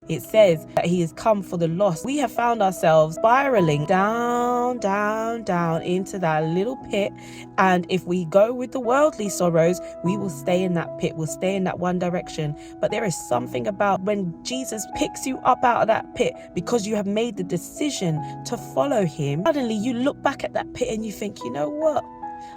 It says that he has come for the lost. We have found ourselves spiraling down, down, down into that little pit. And if we go with the worldly sorrows, we will stay in that pit. We'll stay in that one direction. But there is something about when Jesus picks you up out of that pit because you have made the decision to follow him. Suddenly you look back at that pit and you think, you know what?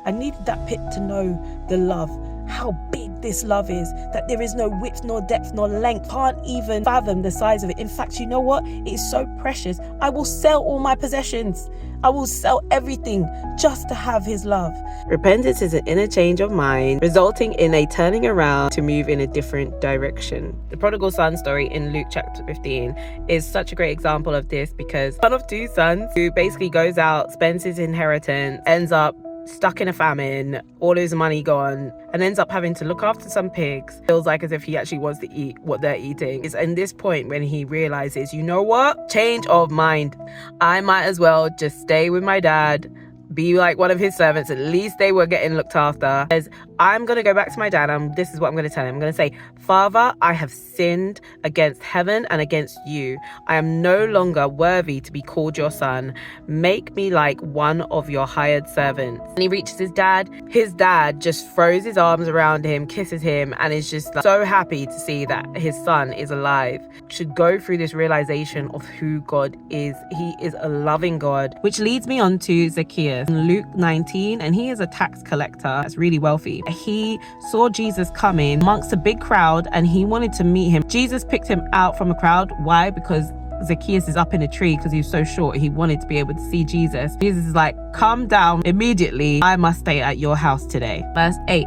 I needed that pit to know the love, how big this love is, that there is no width nor depth nor length, can't even fathom the size of it. In fact, you know what? It's so precious. I will sell all my possessions. I will sell everything just to have his love. Repentance is an inner change of mind, resulting in a turning around to move in a different direction. The prodigal son story in Luke chapter 15 is such a great example of this, because one of two sons who basically goes out, spends his inheritance, ends up stuck in a famine, all his money gone, and ends up having to look after some pigs. Feels like as if he actually wants to eat what they're eating. It's in this point when he realizes, you know what? Change of mind. I might as well just stay with my dad, be like one of his servants. At least they were getting looked after. As I'm going to go back to my dad, and this is what I'm going to tell him. I'm going to say, Father, I have sinned against heaven and against you. I am no longer worthy to be called your son. Make me like one of your hired servants. And he reaches his dad. His dad just throws his arms around him, kisses him, and is just like, so happy to see that his son is alive. Should go through this realization of who God is. He is a loving God, which leads me on to Zacchaeus in Luke 19, and he is a tax collector that's really wealthy. He saw Jesus coming amongst a big crowd and he wanted to meet him. Jesus picked him out from a crowd. Why? Because Zacchaeus is up in a tree because he was so short. He wanted to be able to see Jesus. Jesus is like, come down immediately. I must stay at your house today. Verse 8,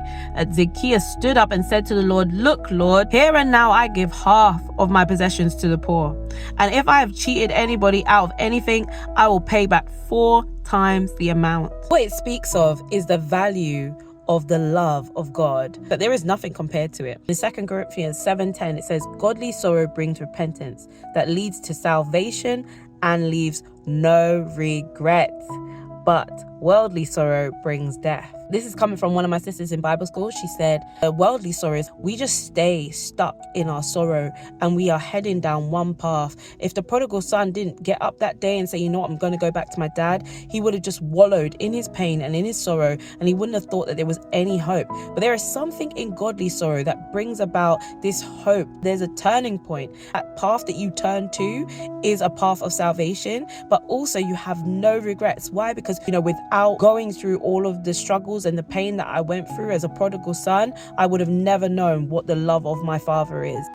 Zacchaeus stood up and said to the Lord, look, Lord, here and now I give half of my possessions to the poor. And if I have cheated anybody out of anything, I will pay back 4 times the amount. What it speaks of is the value of the love of God, but there is nothing compared to it. In 2 Corinthians 7:10, it says, godly sorrow brings repentance that leads to salvation and leaves no regrets, but worldly sorrow brings death. This is coming from one of my sisters in Bible school. She said, worldly sorrows, we just stay stuck in our sorrow and we are heading down one path. If the prodigal son didn't get up that day and say, you know what, I'm going to go back to my dad, he would have just wallowed in his pain and in his sorrow, and he wouldn't have thought that there was any hope. But there is something in godly sorrow that brings about this hope. There's a turning point. That path that you turn to is a path of salvation, but also you have no regrets. Why? Because, without going through all of the struggles and the pain that I went through as a prodigal son, I would have never known what the love of my father is.